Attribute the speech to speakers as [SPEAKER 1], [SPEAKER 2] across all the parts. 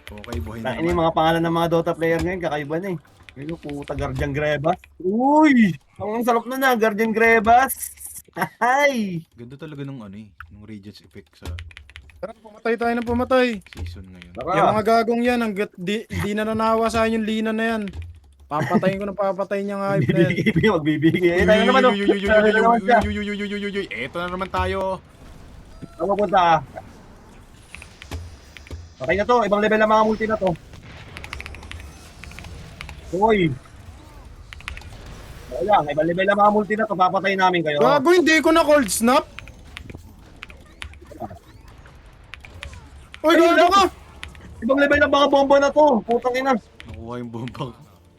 [SPEAKER 1] Okay, buhay
[SPEAKER 2] Ini
[SPEAKER 1] naman.
[SPEAKER 2] mga pangalan ng mga Dota player ngayon, kakaiba na eh. Ayun, puta, Guardian Grebas. Uy! Ang sarap na Guardian Grebas. Ay!
[SPEAKER 1] Ganda talaga ng ano eh, ng radiance effect sa
[SPEAKER 3] Tara, pumatay tayo ng pumatay.
[SPEAKER 1] season ngayon.
[SPEAKER 3] Yung
[SPEAKER 2] Tara.
[SPEAKER 3] mga gagong yan, hanggat di nananawa sa akin yung lina na yan. Papatayin ko na papatayin niya nga hype na yan.
[SPEAKER 2] Magbibigay. Eh, tayo na naman, oh. Tayo na naman siya.
[SPEAKER 1] Eto na naman tayo.
[SPEAKER 2] Saan mapunta ka? Okay na to. Ibang level ng mga multi na to. Uy! Ayan, ibang level ng mga multi na to. Papatayin namin kayo.
[SPEAKER 3] Gago, hindi ko na cold snap. Uy,
[SPEAKER 2] Ay,
[SPEAKER 3] gago ka!
[SPEAKER 2] Ibang level ng mga bomba na to. Putang ina.
[SPEAKER 1] Nakuha yung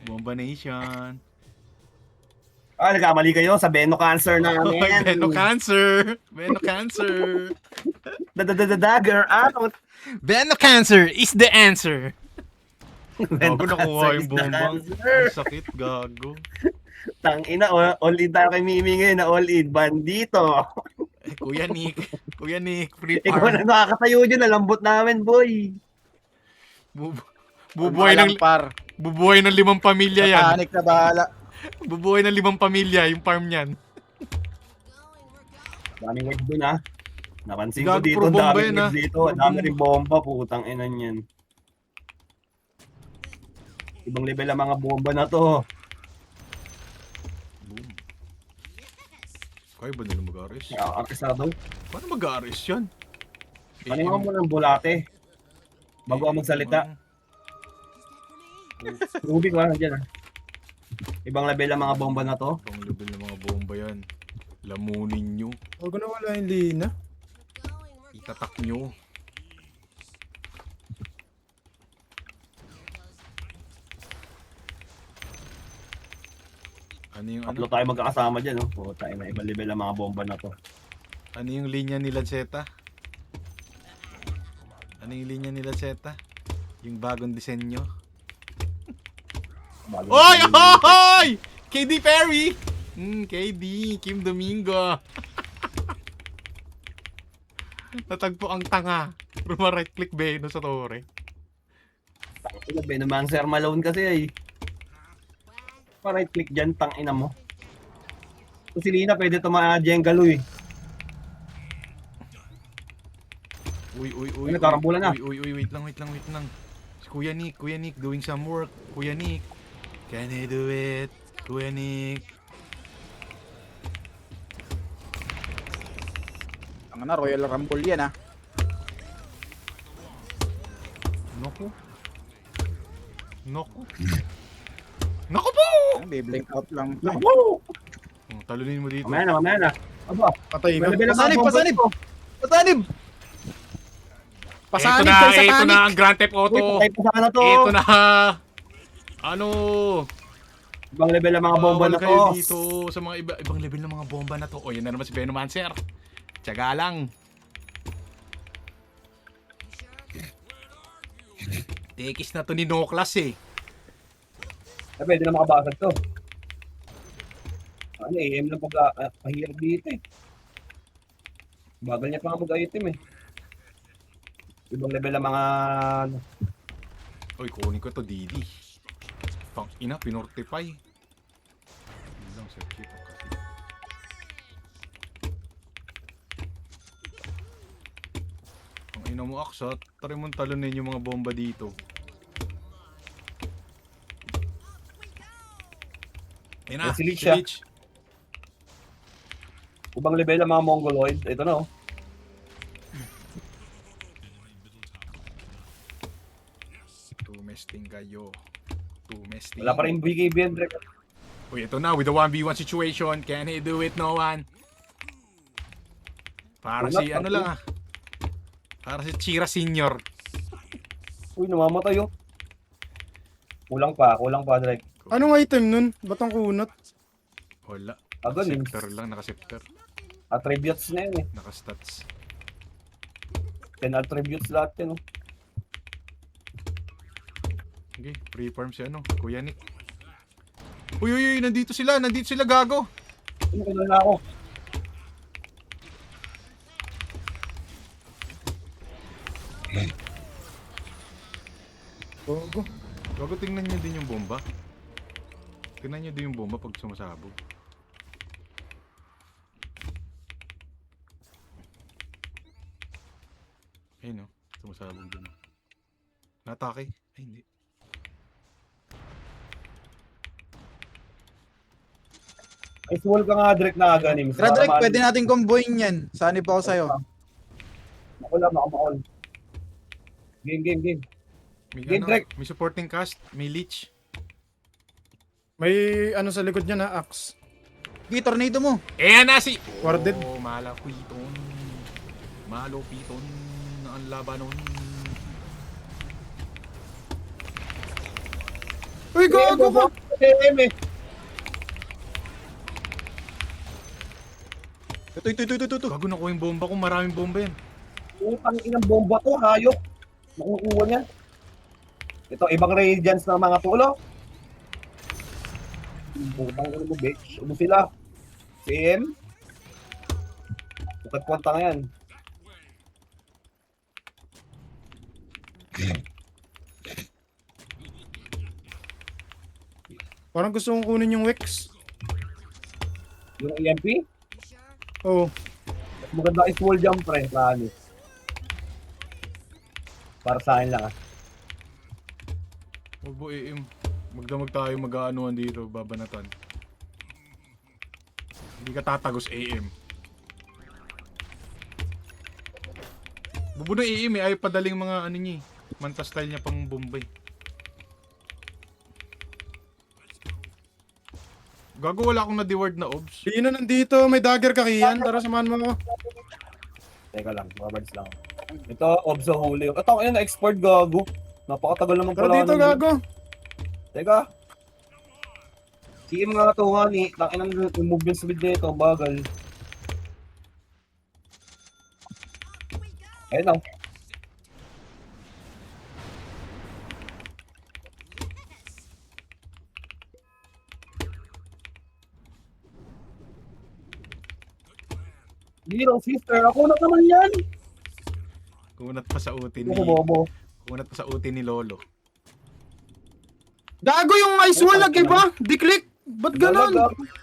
[SPEAKER 1] bomba nation.
[SPEAKER 2] Ah, nagkamali kayo sa Beno Cancer namin.
[SPEAKER 1] Beno cancer. Beno cancer.
[SPEAKER 2] Dagger out.
[SPEAKER 1] Beno cancer is the answer.
[SPEAKER 2] Beno
[SPEAKER 1] Gago, nakuha
[SPEAKER 2] Cancer
[SPEAKER 1] yung
[SPEAKER 2] is the
[SPEAKER 1] bomba.
[SPEAKER 2] answer.
[SPEAKER 1] Ang sakit, gago.
[SPEAKER 2] Tangina, all in tayo kay Mimi ngayon na all in. Bandito.
[SPEAKER 1] Eh, Kuya Nick, free
[SPEAKER 2] Ikaw
[SPEAKER 1] farm.
[SPEAKER 2] na nakakatayo dyan. Nalambot namin, boy.
[SPEAKER 1] Bub- Bubuhay ng
[SPEAKER 4] par.
[SPEAKER 1] bubuhay ng 5 pamilya yan.
[SPEAKER 4] Mechanic na bahala.
[SPEAKER 1] Bubuhay ng 5 pamilya yung farm niyan.
[SPEAKER 2] Daming wave dun, ha. Napansin ko
[SPEAKER 1] Gago,
[SPEAKER 2] dito,
[SPEAKER 1] puro bomba
[SPEAKER 2] daming
[SPEAKER 1] yan,
[SPEAKER 2] wave
[SPEAKER 1] ha.
[SPEAKER 2] dito.
[SPEAKER 1] Puro
[SPEAKER 2] Dami
[SPEAKER 1] bomba.
[SPEAKER 2] rin bomba, putang ina niyan. Ibang level ang mga bomba na to.
[SPEAKER 1] Boom. Kaya ba nila mag-aris?
[SPEAKER 2] Arkisado.
[SPEAKER 1] Paano mag-aris yan?
[SPEAKER 2] Paningan mo ng bulate. Bago ako magsalita. Ruby ko, nandiyan, ha. Ibang level ang mga bomba na to.
[SPEAKER 1] Ibang level ng mga bomba yan. Lamunin nyo.
[SPEAKER 3] Huwag na wala yung lina.
[SPEAKER 1] Itatak nyo. Ano yung
[SPEAKER 2] Tatlo
[SPEAKER 1] ano?
[SPEAKER 2] tayo magkakasama dyan, no? Puta ina, ibang level ang mga bomba na to.
[SPEAKER 1] Ano yung linya nila Zeta? Ano yung linya nila Zeta? Yung bagong disenyo?
[SPEAKER 2] Bago
[SPEAKER 1] Oy!
[SPEAKER 2] na-
[SPEAKER 1] Oy! KD Perry! KD, Kim Domingo. Natagpo ang tanga. Ruma right click Beno sa tore.
[SPEAKER 2] Ina, Venomancer Malone kasi ay. Pa-right click dyan, tang ina mo. Kung si Lina, pwede tumajengalo eh.
[SPEAKER 1] Uy.
[SPEAKER 2] Ay, nagkarambulan na.
[SPEAKER 1] Uy, wait lang. Si Kuya Nick doing some work. Kuya Nick. Can I do it? Kuya Nick.
[SPEAKER 4] Ang na, Royal Rumble yan ah.
[SPEAKER 1] Naku po!
[SPEAKER 4] Biblink out lang.
[SPEAKER 2] Woo!
[SPEAKER 1] Oh, talunin mo dito.
[SPEAKER 2] Mamaya na. Aba,
[SPEAKER 3] Patay na.
[SPEAKER 2] may level ang mga
[SPEAKER 4] Pasanib,
[SPEAKER 2] bomba
[SPEAKER 4] pasanib!
[SPEAKER 2] to.
[SPEAKER 4] Pasanib! Pasanib
[SPEAKER 1] Ito
[SPEAKER 4] kayo sa
[SPEAKER 1] na
[SPEAKER 4] panic!
[SPEAKER 1] ang Grand Theft
[SPEAKER 2] Uy,
[SPEAKER 1] Auto.
[SPEAKER 2] patay pa sana to.
[SPEAKER 1] Ito na. Ano?
[SPEAKER 2] Ibang level ang mga bomba
[SPEAKER 1] Bawal
[SPEAKER 2] na
[SPEAKER 1] kayo
[SPEAKER 2] to.
[SPEAKER 1] dito sa mga ibang level ng mga bomba na to. O, yan na naman si Venomancer. Tiyaga lang. Tekis na to ni Noklas eh.
[SPEAKER 2] Ay, pwede na makabasag to. Ano, AM lang pahirap dito eh. Bagal niya pa nga mag-item eh. Ibang level ang mga...
[SPEAKER 1] Oy, kunin ko to Didi. Pang ina, pinortify. Hindi lang, circuit ang kasi. Ang ina mo, Aksat. Tari mong talunin yung mga bomba dito. Ayun na,
[SPEAKER 2] Si Lich siya.
[SPEAKER 1] Lich.
[SPEAKER 2] Ibang level ang mga Mongoloid. Ito na oh.
[SPEAKER 1] Tumesting kayo. Tumesting.
[SPEAKER 2] Wala pa rin BKB and Drake.
[SPEAKER 1] Uy, ito na, with the 1v1 situation. Can he do it? No one. Para
[SPEAKER 2] Wala
[SPEAKER 1] si,
[SPEAKER 2] pa,
[SPEAKER 1] ano lang ah. Para si Chira Senior.
[SPEAKER 2] Uy, namamatay oh. Kulang pa, Drake.
[SPEAKER 3] Anong item nun? Ba't ang kunot?
[SPEAKER 1] Wala.
[SPEAKER 2] Agad eh.
[SPEAKER 1] Naka-sector lang, naka-sector.
[SPEAKER 2] Attributes na yun eh.
[SPEAKER 1] Naka-stats.
[SPEAKER 2] 10 attributes lahat yun oh.
[SPEAKER 1] Okay, free farm si ano, Kuya Nick. Uy, nandito sila gago.
[SPEAKER 2] Ano kailan na ako?
[SPEAKER 3] Gogo.
[SPEAKER 1] Gago, tingnan nyo din yung bomba. Tingnan nyo din yung bomba pag sumasabog. Ayun o, sumasabog din. Natake? Ay, hindi.
[SPEAKER 2] Ice wall ka nga, Drake, na aganim.
[SPEAKER 4] Tara, Drake, pwede natin comboin yan. Sani pa ako sa'yo.
[SPEAKER 2] Makul. Game.
[SPEAKER 1] May,
[SPEAKER 2] Game track.
[SPEAKER 1] may supporting cast, may leech.
[SPEAKER 3] May ano sa likod niya na axe.
[SPEAKER 4] Sige, tornado mo.
[SPEAKER 1] Ayan na si...
[SPEAKER 3] Warded.
[SPEAKER 1] Oh, malapiton. Malupiton. Ang labanon.
[SPEAKER 3] Uy, gago ka!
[SPEAKER 2] eh.
[SPEAKER 4] Ito.
[SPEAKER 1] Gago, nakuha yung bomba ko. Maraming bomba yan.
[SPEAKER 2] Putang inang bomba to, hayop. Nakukuha niya. Ito, ibang radiance ng mga tulo. Putang ina mo, bitch. Ano sila? CM? Pukat kwanta nga yan.
[SPEAKER 3] Parang gusto kong kunin yung Wix.
[SPEAKER 2] Yung EMP?
[SPEAKER 3] Oh,
[SPEAKER 2] Maganda is wall jump, pre. Promise. Para sa akin lang, ah.
[SPEAKER 1] Huwag mo i-im. Magdamag tayo mag-aanuhan dito, babanatan. Hindi ka tatagos AM. Bubo na AM eh, ayaw padaling mga ano niya eh. Manta style niya pang Bombay. Gago, wala akong na-deward na obs.
[SPEAKER 3] sino nandito? May dagger ka, Kian. Tara, samahan mo ako.
[SPEAKER 2] Teka lang, mga birds lang. Ito, obso huli. Ito, ayun, na-export gago. Napakatagal naman
[SPEAKER 3] Tara
[SPEAKER 2] pala.
[SPEAKER 3] dito, gago.
[SPEAKER 2] Teka. CM nga ito nga ni. Lakin ang movement speed na ito, bagal. Ayun lang. Little sister, ako na naman yan!
[SPEAKER 1] Kunat pa sa utin ni...
[SPEAKER 2] Ito bobo.
[SPEAKER 1] Kunat pa sa utin ni Lolo.
[SPEAKER 3] Gago yung ice wall, nag-iba. Di-click. Ba't ganon?
[SPEAKER 2] Naglalag, ah.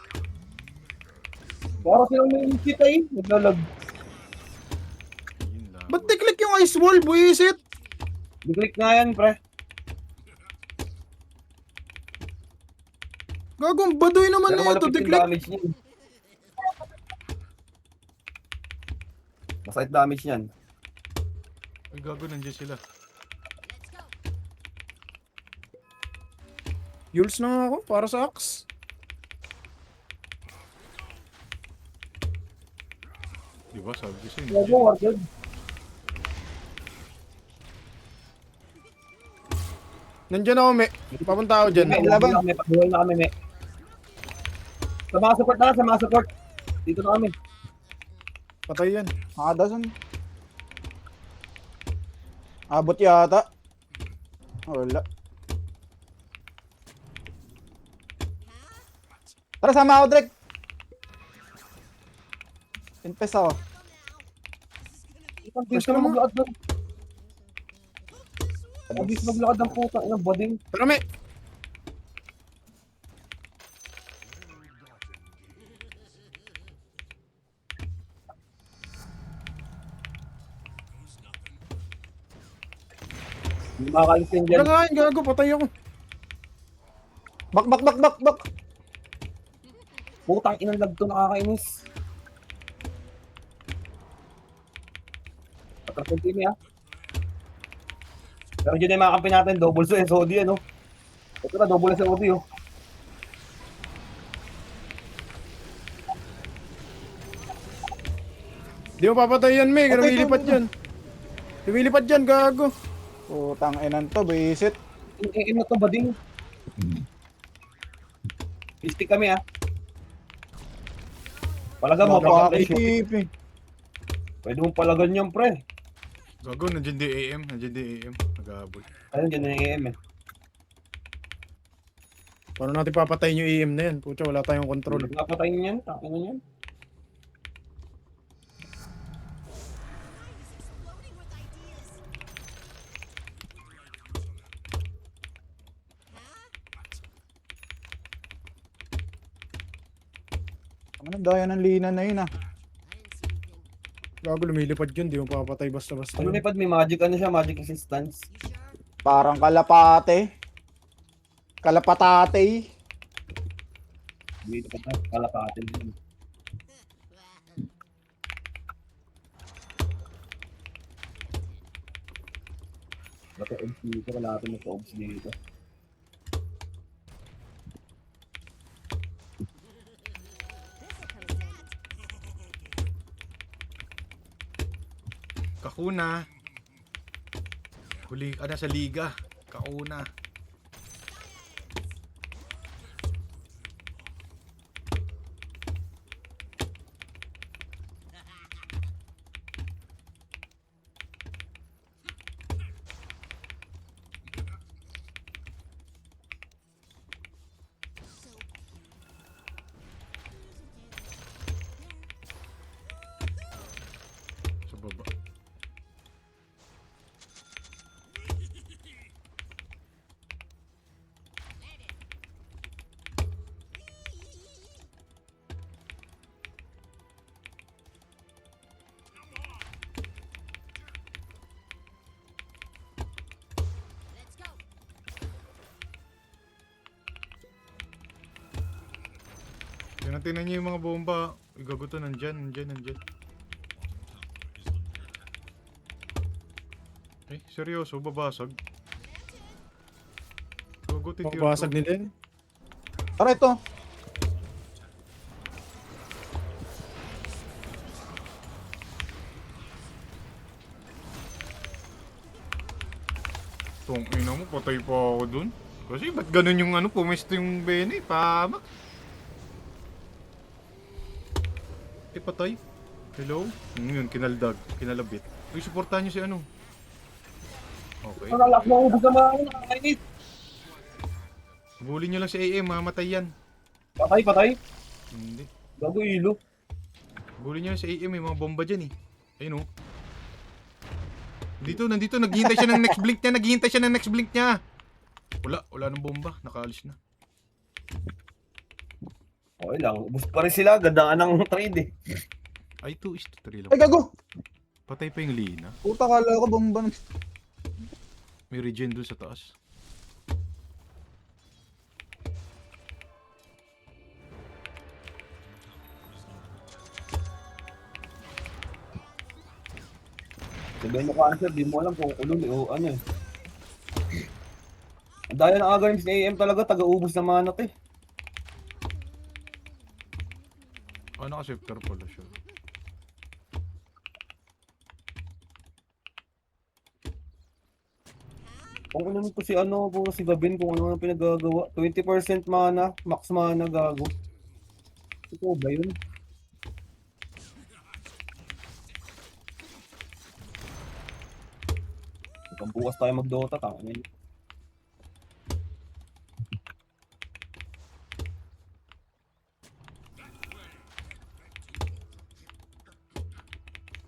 [SPEAKER 2] Para silang may insit eh. Naglalag.
[SPEAKER 1] Yun lang.
[SPEAKER 3] Ba't di-click yung ice wall, buisit?
[SPEAKER 2] Di-click nga yan, pre.
[SPEAKER 3] Gago, ang baduy naman
[SPEAKER 2] Pero
[SPEAKER 3] na ito,
[SPEAKER 2] malapit yung
[SPEAKER 3] di-click.
[SPEAKER 2] damage niyan. Masakit damage niyan.
[SPEAKER 1] Ay gago, nandiyan sila.
[SPEAKER 3] Yules na nga ako, para sa axe.
[SPEAKER 1] Diba, sabi ko sa'yo.
[SPEAKER 2] Bobo,
[SPEAKER 1] nandiyan.
[SPEAKER 2] Warded.
[SPEAKER 3] Nandyan ako, me. Papunta ako dyan.
[SPEAKER 2] May laban. Pagbuhay na kami, me. Sa mga support na, sa mga support. Dito na kami.
[SPEAKER 3] Patay yan.
[SPEAKER 4] Dasan. Abot yata. Wala. Tara, sama ako, Drake. Invest ako.
[SPEAKER 2] Ang bilis ka maglakad doon. Ang bilis maglakad ng puta. Ang bading.
[SPEAKER 3] Tara, me.
[SPEAKER 2] Hindi makakalis yan dyan.
[SPEAKER 3] Tara nga, gago, patay ako.
[SPEAKER 4] Bak.
[SPEAKER 2] Putang inang lag to, nakakainis. Patras yung team, ha? Pero dyan na yung mga kampi natin, double sa SOD, ano? Ito na, double sa SOD, oh.
[SPEAKER 3] Di mo papatay yan, me. Lumilipat yan. Lumilipat yan, gago.
[SPEAKER 4] Putang inan to, bisit.
[SPEAKER 2] Ano to, bading? Pistik kami, ha? Palaga mo,
[SPEAKER 4] Napaka-KTP.
[SPEAKER 2] pwede mong palagan yan, pre.
[SPEAKER 1] Gago, nandiyan di AM. Nandiyan di AM. Nag-aabol.
[SPEAKER 2] Ayun, dyan na yung AM, eh.
[SPEAKER 3] Paano natin papatayin yung EM na yan? Pucha, wala tayong control.
[SPEAKER 2] Napatayin niyan, takin na yan.
[SPEAKER 4] Ano, daya ng lina na yun ah.
[SPEAKER 3] Gago, lumilipad yun. Di mo papatay basta-basta
[SPEAKER 2] Ano
[SPEAKER 3] yun.
[SPEAKER 2] lipad, may magic ano siya, magic resistance.
[SPEAKER 4] Parang kalapate. Kalapatate.
[SPEAKER 2] Dito pa tayo, kalapatin din. Bato OBS dito, kalapin mo sa OBS dito.
[SPEAKER 1] Kakuna. Huli ka na sa liga. Kakuna. Sa baba. Tingnan niyo yung mga bomba. Gago to, nandyan. Eh, seryoso, babasag. Gago, titira.
[SPEAKER 3] Mabasag nila yun.
[SPEAKER 4] Tara ito.
[SPEAKER 1] Tong ina mo, patay pa ako dun. Kasi ba't ganun yung ano, pumesto yung Bene, pamak. Eh, patay. Hello? Yun, kinalabit. Uy, supportahan nyo si ano. Okay.
[SPEAKER 2] Nakalak mo, ubus naman, nakakainis.
[SPEAKER 1] Bully nyo lang si AM, mamatay yan.
[SPEAKER 2] Patay.
[SPEAKER 1] Hindi.
[SPEAKER 2] Gago ilo.
[SPEAKER 1] Bully nyo lang si AM, may mga bomba dyan eh. Ayun oh. Nandito, naghihintay siya ng next blink niya, Wala nang bomba, nakaalis na.
[SPEAKER 2] Okay lang, ubus pa rin sila, gandaan ng trade eh.
[SPEAKER 1] Ay, 2:3 lang.
[SPEAKER 4] Ay, gago.
[SPEAKER 1] Patay pa yung Lina.
[SPEAKER 4] Puta, kala ko bomba ng...
[SPEAKER 1] May regen doon sa taas.
[SPEAKER 2] Sabihin mo cancer, di mo alam kung ulol o ano eh. Ang daya ng agarim ni AM talaga, taga-ubos ng mana to eh.
[SPEAKER 1] Ano kasi pala siya.
[SPEAKER 2] Kung ano to si ano, kung si Gabin, kung ano ang pinagagawa. 20% mana, max mana gago. Ito ba yun? Kung bukas tayo mag-Dota, tangin.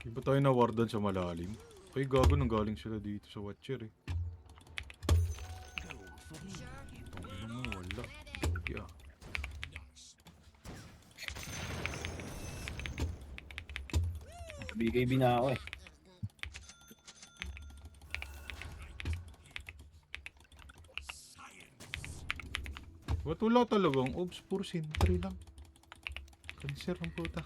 [SPEAKER 1] Di ba tayo na wardan sa malalim? Ay, gago nang galing sila dito sa Watcher eh. Tangina mo, wala. Yeah.
[SPEAKER 2] BKB na ako eh.
[SPEAKER 1] Ba't wala talagang obs? Puro sentry lang. Cancer ang puta.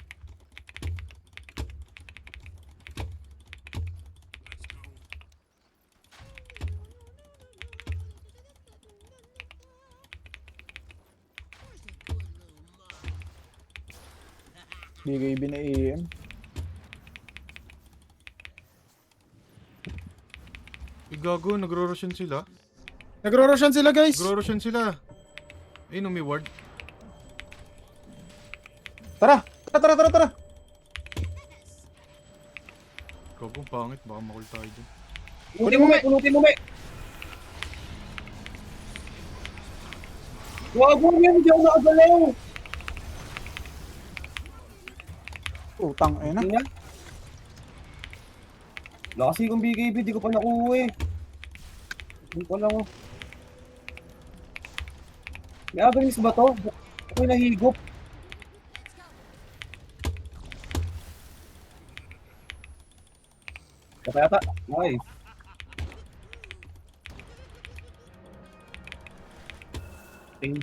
[SPEAKER 4] BKB na AM.
[SPEAKER 1] Eh, gago, nagro-roshan sila.
[SPEAKER 3] Nagro-roshan sila, guys.
[SPEAKER 1] Nagro-roshan sila. Ayun, may ward.
[SPEAKER 4] Tara!
[SPEAKER 1] Gago, pangit. Baka makul tayo dyan.
[SPEAKER 2] Punutin mo, me! Wago yan, hindi ako nakagalaw!
[SPEAKER 4] Utang eh na.
[SPEAKER 2] Tingnan. Wala kasi kong BKB, di ko pa nakuha eh. Hindi ko lang oh. May aganis ba to? Ako'y nahigop. Kaya yata. Okay. Ting.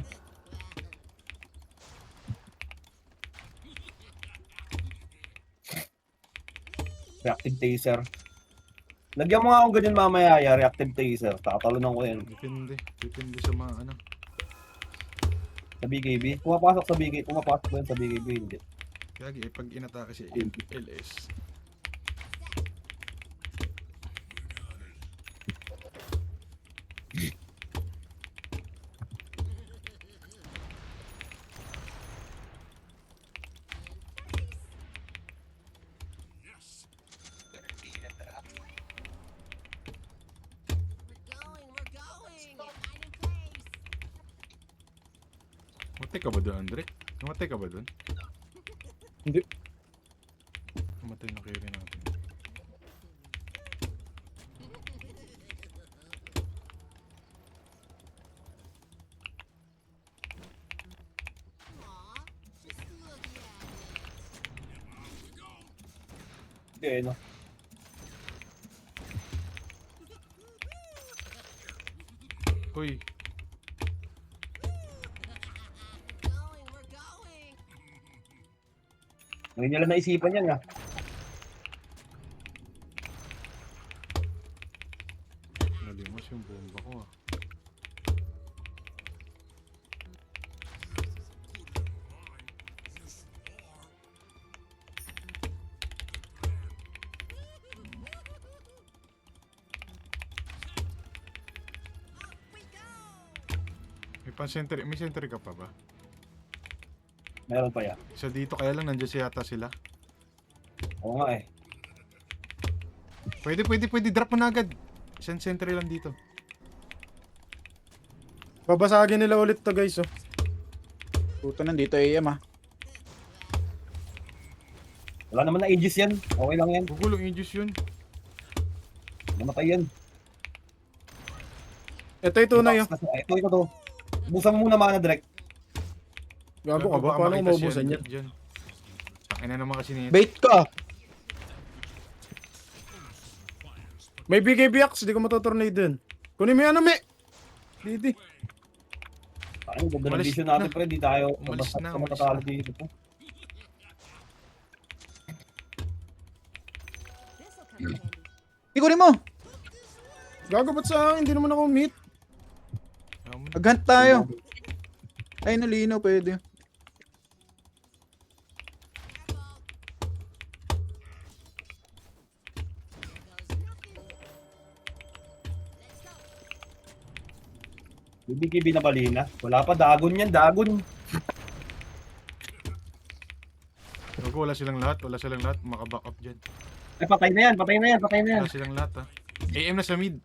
[SPEAKER 2] Reactive taser. Lagyan mo nga akong ganyan mamaya, ya, reactive taser. Tatalunan ko yan.
[SPEAKER 1] Depende. Depende sa mga ano.
[SPEAKER 2] Sa BKB. Pumapasok sa BKB. Pumapasok ba yun sa BKB? Hindi.
[SPEAKER 1] Kaya pag inatake si LS. Matay ka ba doon, Andre? Namatay ka ba doon?
[SPEAKER 3] Hindi.
[SPEAKER 1] Namatay na carry natin.
[SPEAKER 2] Okay, no.
[SPEAKER 1] Uy,
[SPEAKER 2] Ngayon nila naisipan yan, ha.
[SPEAKER 1] nalimos yung bomba ko ah. May sentry ka pa ba?
[SPEAKER 2] Meron pa yan.
[SPEAKER 1] Isa dito kaya lang nandiyan siya yata sila.
[SPEAKER 2] Oo nga eh.
[SPEAKER 1] Pwede drop mo na agad. Isang sentry lang dito.
[SPEAKER 3] Babasagin nila ulit to guys, oh.
[SPEAKER 4] Puto nandito AM ah.
[SPEAKER 2] Wala naman na aegis yan. Okay lang yan.
[SPEAKER 1] Gugulong Aegis yun.
[SPEAKER 2] Namatay yan.
[SPEAKER 3] Ito yung tunay, oh.
[SPEAKER 2] Ito to. Busan mo muna mana direct.
[SPEAKER 3] Gago ka ba?
[SPEAKER 1] Baka
[SPEAKER 3] Paano
[SPEAKER 1] makita
[SPEAKER 3] maubusan
[SPEAKER 1] siya
[SPEAKER 3] yan?
[SPEAKER 1] dyan. Takin na naman kasi niya.
[SPEAKER 4] Bait ka!
[SPEAKER 3] May BKB axe, di ko matutornade dun. Kunin mo yan, ano, me! Didi.
[SPEAKER 2] Ano, ganda ng
[SPEAKER 1] Umalis
[SPEAKER 2] vision
[SPEAKER 1] na.
[SPEAKER 2] natin, pre. Di tayo
[SPEAKER 1] Umalis na, umalis
[SPEAKER 2] matatalo
[SPEAKER 1] na.
[SPEAKER 2] dito.
[SPEAKER 4] Ikunin mo!
[SPEAKER 3] Gago ba't sa akin? Hindi naman ako meet.
[SPEAKER 4] Aghunt tayo. Ay, nalino pwede.
[SPEAKER 2] BBKB na balina. Wala pa, dagon yan, dagon.
[SPEAKER 1] Gago, wala silang lahat. Maka-back up dyan.
[SPEAKER 2] Ay, patay na yan.
[SPEAKER 1] Wala silang lahat ah. AM na sa mid.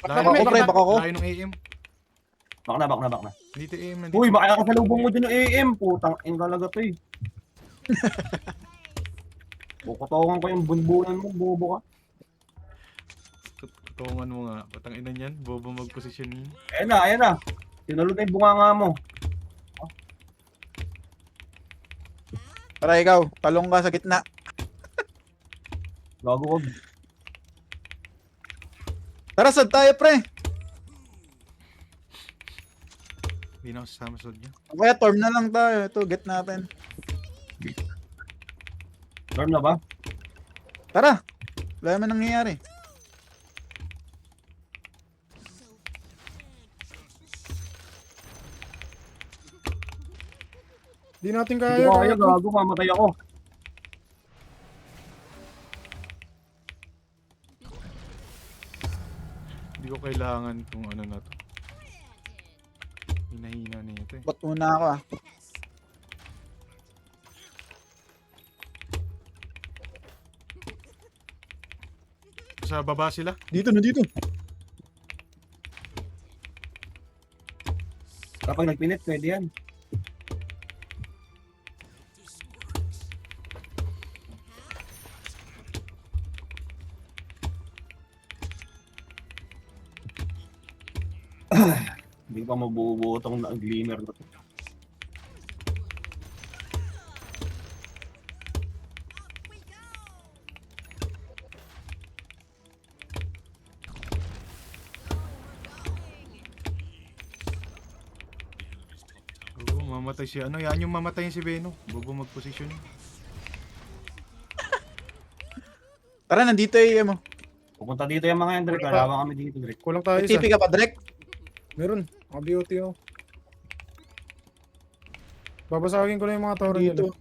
[SPEAKER 4] Baka ko, pre, baka ko.
[SPEAKER 1] Layo ng AM.
[SPEAKER 2] Bak na.
[SPEAKER 1] Dito AM nandito.
[SPEAKER 2] Uy, baka kasalubong mo dyan ng AM. Putang ina talaga to eh. Kukutawan ko yung bunbunan mo, bobo ka.
[SPEAKER 1] Tutungan mo nga. Patang ina niyan. Bobo mag-positioning.
[SPEAKER 2] Ayan na. Tinalo na yung bunganga mo.
[SPEAKER 4] Para ikaw, talong ka sa gitna.
[SPEAKER 2] Gago wag.
[SPEAKER 4] Tara, sad tayo, pre.
[SPEAKER 1] Hindi na ako sasama sa niya.
[SPEAKER 4] Kaya torm na lang tayo. Ito, get natin.
[SPEAKER 2] Storm na ba?
[SPEAKER 4] Tara. Wala naman nangyayari.
[SPEAKER 3] Di natin
[SPEAKER 2] Hindi
[SPEAKER 3] kaya.
[SPEAKER 2] ko kaya,
[SPEAKER 3] Gago.
[SPEAKER 2] gago, mamatay ako.
[SPEAKER 1] Hindi ko kailangan kung ano na to. Hinahina na ito eh.
[SPEAKER 4] Bot muna ako ah.
[SPEAKER 1] Sa baba sila.
[SPEAKER 4] Dito na dito.
[SPEAKER 2] Kapag nagpinit, pwede yan. Hindi pa mabubuo tong glimmer na to.
[SPEAKER 1] Mamatay si ano, yan yung mamatayin si Beno. Bobo mag-position.
[SPEAKER 4] Tara, nandito AM mo.
[SPEAKER 2] Pupunta dito yung mga yan, Drake. Kalaban kami dito, Drake.
[SPEAKER 3] Kulang tayo
[SPEAKER 4] May
[SPEAKER 3] isa.
[SPEAKER 4] TP ka pa, Drek?
[SPEAKER 3] Meron. Mga BOT oh. Babasagin ko lang yung mga toro nila.
[SPEAKER 4] Dito.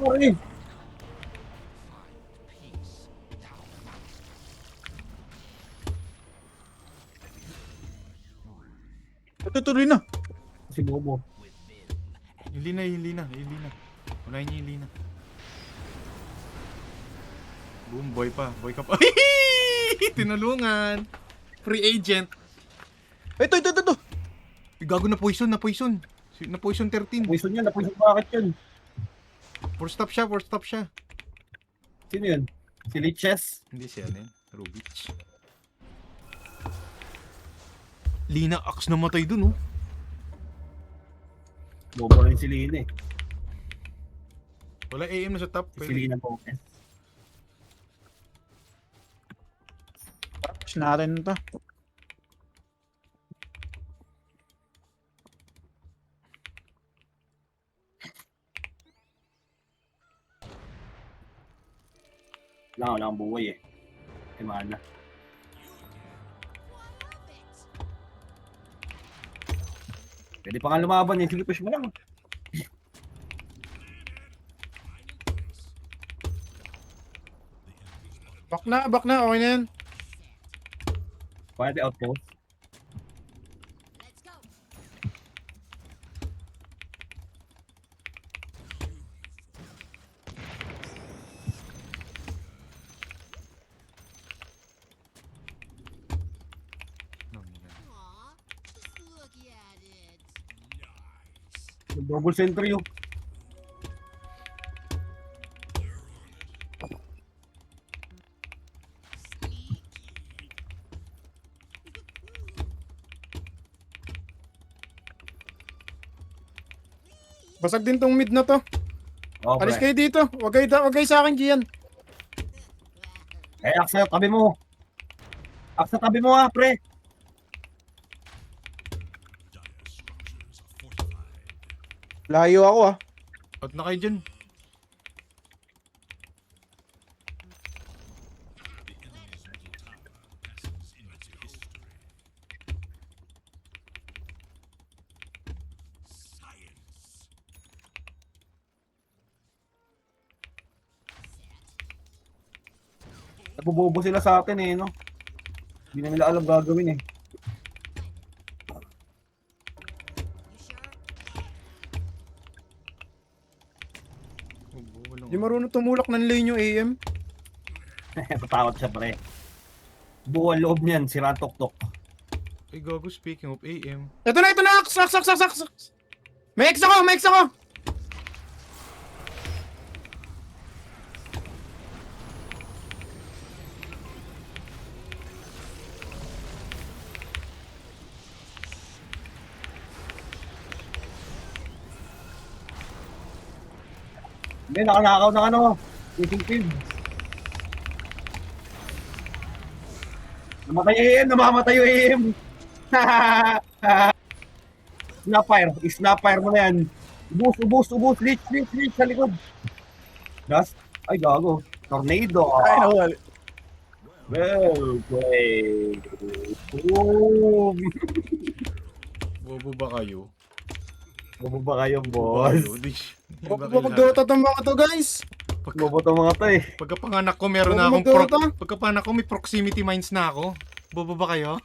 [SPEAKER 2] Uy!
[SPEAKER 4] Ito, tuloy na.
[SPEAKER 2] Si Bobo.
[SPEAKER 1] Yung Lina, yung Lina, yung Lina. Unahin niyo yung Lina. Boom, boy pa. Boy ka pa. Tinulungan. Free agent.
[SPEAKER 4] Ito.
[SPEAKER 1] Uy, gago na poison, na poison. Na poison 13.
[SPEAKER 2] Poison yun, na-poison bakit yun?
[SPEAKER 1] Four stop siya.
[SPEAKER 2] Sino yun? Si Liches?
[SPEAKER 1] Hindi siya ano yun. Rubich. Lina, axe namatay dun, oh.
[SPEAKER 2] Bobo rin si Lina eh.
[SPEAKER 1] Wala AM na sa top.
[SPEAKER 2] Si Lina po.
[SPEAKER 4] Push natin ito.
[SPEAKER 2] Wala akong buhay eh. Ay, mana. Pwede pa nga lumaban eh. Sige, push mo lang.
[SPEAKER 3] Back na. Okay na yan.
[SPEAKER 2] Pwede outpost.
[SPEAKER 5] Aw, just look at it.
[SPEAKER 2] Double sentry yun.
[SPEAKER 3] Basag din tong mid na to.
[SPEAKER 2] Okay.
[SPEAKER 3] Alis kayo dito. Wag kayo sa akin, Gian.
[SPEAKER 2] Eh, Axe, tabi mo. Axe, tabi mo ha, pre.
[SPEAKER 4] Layo ako ah.
[SPEAKER 1] Out na kayo dyan.
[SPEAKER 2] Nabubobo sila sa atin eh, no? Hindi na nila alam gagawin eh.
[SPEAKER 5] You sure?
[SPEAKER 1] Walang...
[SPEAKER 3] Di marunong tumulak ng lane yung AM.
[SPEAKER 2] Tatakot siya, pre. Buo ang loob niyan, sira ang tok-tok.
[SPEAKER 1] Ay, gago, speaking of AM.
[SPEAKER 3] Ito na! Sak! May X ako!
[SPEAKER 2] Hindi, nakanakaw ng ano. Fishing field. Namamatay yung AM. Snapfire mo na yan. Ubus, leech sa likod. Das, ay gago. Tornado.
[SPEAKER 4] Ay, nawali.
[SPEAKER 2] Well played. Boom.
[SPEAKER 1] Bobo ba kayo?
[SPEAKER 2] Bobo ba kayo,
[SPEAKER 1] Bobo
[SPEAKER 2] boss?
[SPEAKER 1] kayo?
[SPEAKER 3] Huwag mag-dota tong mga to, guys.
[SPEAKER 2] Bobo to mga to eh.
[SPEAKER 1] Pagkapanganak ko, meron
[SPEAKER 3] Bobo
[SPEAKER 1] na akong
[SPEAKER 3] mag-Dota.
[SPEAKER 1] pagkapanganak ko, may proximity mines na ako. Bobo ba kayo?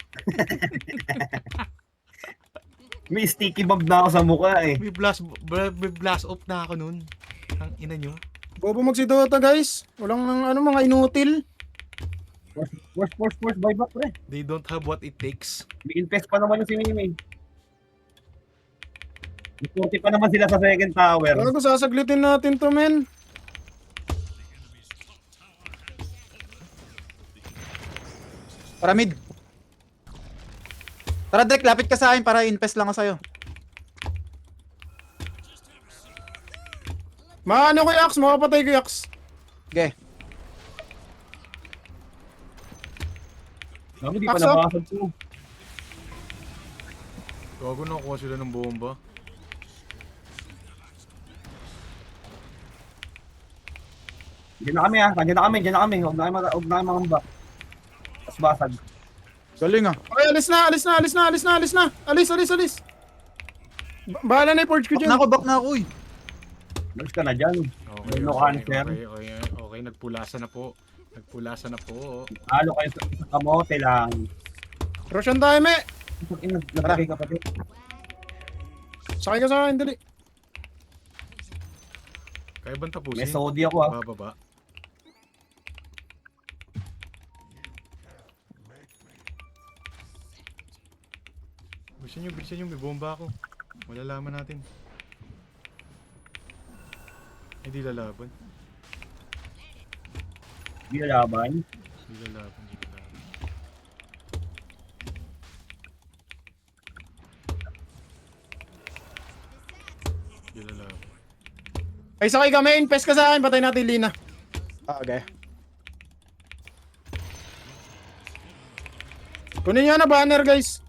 [SPEAKER 2] May sticky bomb na ako sa mukha eh.
[SPEAKER 1] May blast off na ako nun. Ang ina nyo.
[SPEAKER 3] Bobo magsi-dota, guys. Walang mga inutil.
[SPEAKER 2] Force, buyback pre.
[SPEAKER 1] They don't have what it takes.
[SPEAKER 2] May invest pa naman yung si Mimi. May 40 pa naman sila sa second tower.
[SPEAKER 3] Bago sasaglitin natin to, men.
[SPEAKER 4] Para mid. Tara, Drek, lapit ka sa akin para infest lang ako sa'yo.
[SPEAKER 3] Maano ko yung Axe, makapatay ko yung Axe.
[SPEAKER 4] Okay.
[SPEAKER 2] Sabi, di pa
[SPEAKER 3] Pakso.
[SPEAKER 2] nabasag ko.
[SPEAKER 1] Gago, nakuha sila ng bomba.
[SPEAKER 2] Diyan na kami ha. Diyan na kami. Diyan na kami. Huwag na kayo mangamba. Tapos basag.
[SPEAKER 4] Galing ah.
[SPEAKER 3] Okay, alis na. Alis. Bahala na yung forge ko dyan.
[SPEAKER 4] Back na ako eh.
[SPEAKER 2] Malis ka na dyan.
[SPEAKER 1] Okay,
[SPEAKER 2] No cancer.
[SPEAKER 1] okay, nagpulasa na po.
[SPEAKER 2] Halo kayo sa kamote lang.
[SPEAKER 3] Roshan tayo, me.
[SPEAKER 2] Naglagay ka pa din.
[SPEAKER 3] Sakay ka sa akin, dali.
[SPEAKER 1] Kaya bang tapusin?
[SPEAKER 2] May sodi ako ha.
[SPEAKER 1] Bababa. Bilisan nyo, may bomba ako. Malalaman natin. Hindi lalaban.
[SPEAKER 2] Hindi lalaban.
[SPEAKER 1] Hindi lalaban. Hindi lalaban.
[SPEAKER 3] Ay, sakay kami. Invest ka sa akin. Patay natin Lina.
[SPEAKER 4] Okay.
[SPEAKER 3] Kunin nyo na banner, guys.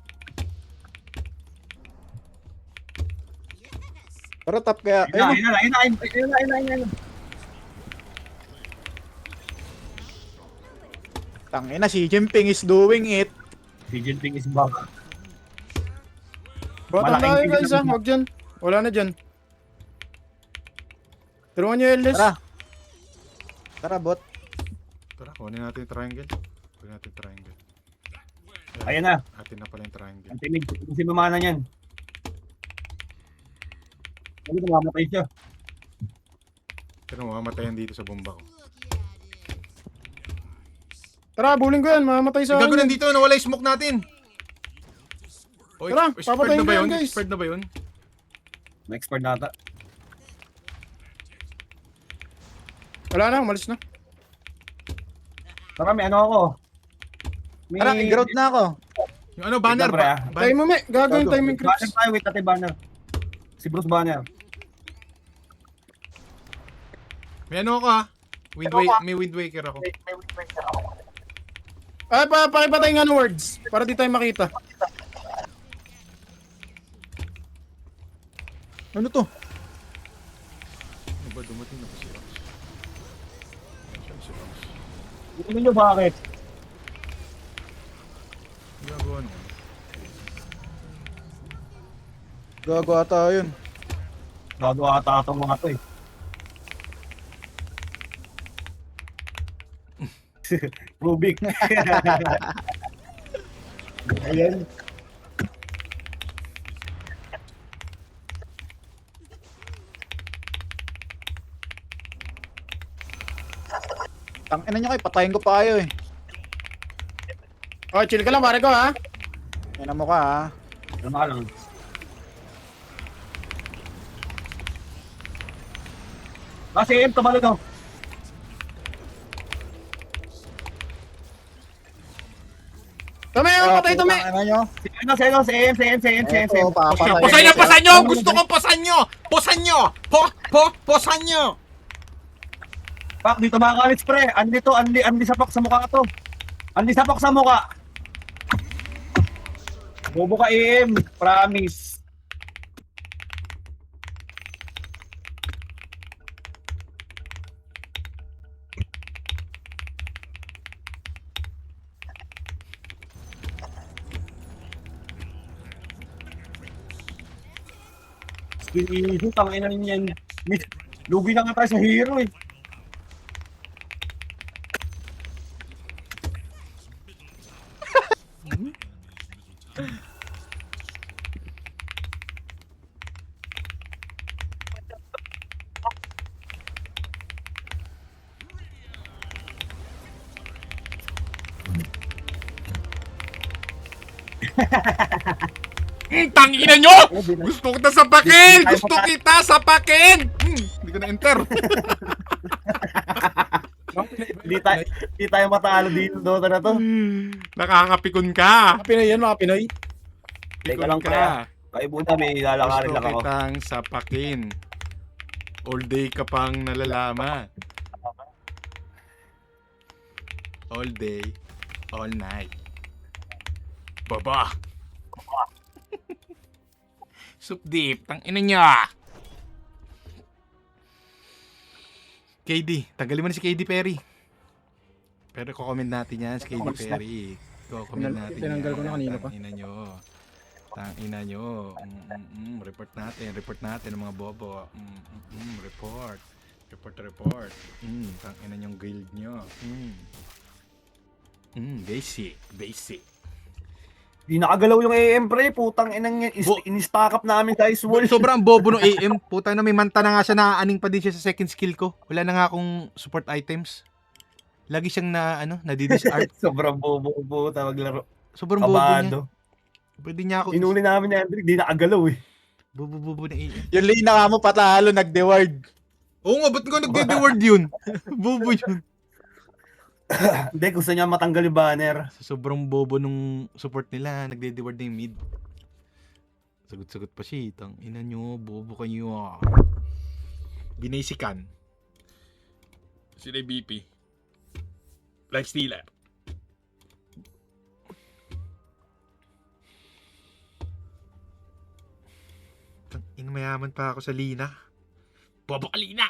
[SPEAKER 4] Pero top kaya.
[SPEAKER 2] Ayun
[SPEAKER 4] Ayun.
[SPEAKER 2] na.
[SPEAKER 4] Tangina, si Jinping is doing it.
[SPEAKER 2] Si Jinping is back.
[SPEAKER 3] Bottom
[SPEAKER 2] Malaking
[SPEAKER 3] tayo,
[SPEAKER 2] tingin
[SPEAKER 3] guys, ha.
[SPEAKER 2] naman.
[SPEAKER 3] Huwag dyan. Wala na dyan. Tulungan nyo, Elis.
[SPEAKER 4] Tara. Tara, bot.
[SPEAKER 1] Tara, kunin natin yung triangle.
[SPEAKER 2] Ayun na.
[SPEAKER 1] Atin na pala yung triangle.
[SPEAKER 2] Ang tinig. Kasi mamana niyan. Ano namamatay siya?
[SPEAKER 1] Pero mamatayan dito sa bomba ko.
[SPEAKER 3] Tara, buling ko yan. Mamamatay sa
[SPEAKER 1] Gago,
[SPEAKER 3] akin.
[SPEAKER 1] nandito, nawala yung smoke natin. O,
[SPEAKER 3] Tara, papatayin ko yan, guys.
[SPEAKER 1] Expired na ba yun?
[SPEAKER 2] May expert nata.
[SPEAKER 3] Wala na, umalis na.
[SPEAKER 2] Tara, may ano ako. May...
[SPEAKER 4] Tara, i-ground na ako.
[SPEAKER 1] Yung ano, banner
[SPEAKER 2] Wait lang, pre,
[SPEAKER 1] ba?
[SPEAKER 2] ah.
[SPEAKER 3] Tayo mo, me. Gagawin timing
[SPEAKER 2] Banner
[SPEAKER 3] creeps.
[SPEAKER 2] tayo, wait, ate banner. Si Bruce Banner.
[SPEAKER 1] May ano ako ha? May Wind Waker ako.
[SPEAKER 3] Ay, pakipatay nga ng words. Para di tayo makita.
[SPEAKER 4] Ano to?
[SPEAKER 1] Ano ba, dumating na pa si Rox? Ayan si Rox.
[SPEAKER 2] Ano nyo bakit?
[SPEAKER 1] Ginagawa naman.
[SPEAKER 4] Gago ata yun.
[SPEAKER 2] Gagawa ata itong mga to eh. Rubik. Ayan.
[SPEAKER 4] Tangina nyo kayo, patayin ko pa kayo eh.
[SPEAKER 3] Oh, chill ka lang, pare ko, ha?
[SPEAKER 4] Yan ang mukha ha.
[SPEAKER 2] Ano ka lang. Kasi M, tumalo daw.
[SPEAKER 3] Tumi, oh, patay, tumi.
[SPEAKER 4] Ano nyo?
[SPEAKER 2] Si M.
[SPEAKER 4] Eto, papatay.
[SPEAKER 1] Posan nyo! Gusto kong posan nyo! Posan nyo!
[SPEAKER 2] Pak, dito mga kalits pre. Anli sapak sa mukha to. Anli sapak sa mukha. Bobo ka AM, promise. Skill tangina niyan. Lugi na nga tayo sa hero eh.
[SPEAKER 1] Tangina nyo! Gusto kita sapakin! Hindi ko na-enter.
[SPEAKER 2] Di tayo matalo dito Dota na to.
[SPEAKER 1] Nakakapikon ka.
[SPEAKER 3] Mga Pinoy yan, mga Pinoy.
[SPEAKER 2] Teka lang pre. Kaibutan may lalakarin
[SPEAKER 1] Gusto
[SPEAKER 2] lang ako.
[SPEAKER 1] kitang sapakin. All day ka pang nalalaman. All day, all night. Baba. Soup deep. Tang ina nyo. KD. Tanggalin mo na si KD Perry. Pero ko-comment natin yan si KD Perry. Ko-comment natin yan.
[SPEAKER 3] Tinanggal ko na kanina pa.
[SPEAKER 1] Tangina nyo. Tangina nyo. Report natin ang mga bobo. Report. Tangina nyong guild nyo. Basic.
[SPEAKER 2] Di nakagalaw yung AM pre, putang inang yan. In-stack up namin sa ice wall.
[SPEAKER 1] Sobrang bobo ng AM. Puta na, may manta na nga siya, naaaning pa din siya sa second skill ko. Wala na nga akong support items. Lagi siyang nadidisart.
[SPEAKER 2] Sobrang bobo tawag laro.
[SPEAKER 1] Sobrang bobo niya.
[SPEAKER 2] Kabado.
[SPEAKER 1] Pwede niya ako.
[SPEAKER 2] Inuli namin ni Hendrik, di nakagalaw eh.
[SPEAKER 1] Bobo na AM.
[SPEAKER 4] Yung lina nga mo patalo, nag-deward.
[SPEAKER 1] Oo nga, ba't ko nagde-word yun? Bobo yun.
[SPEAKER 2] Hindi, gusto niya matanggal yung banner.
[SPEAKER 1] Sobrang bobo nung support nila. Nagde-word na yung mid. Sagot-sagot pa siya. Tang ina nyo, bobo kayo ah. Binasikan. Sila yung BP. Life stealer. Tang ina, mayaman pa ako sa Lina. Bobo ka Lina!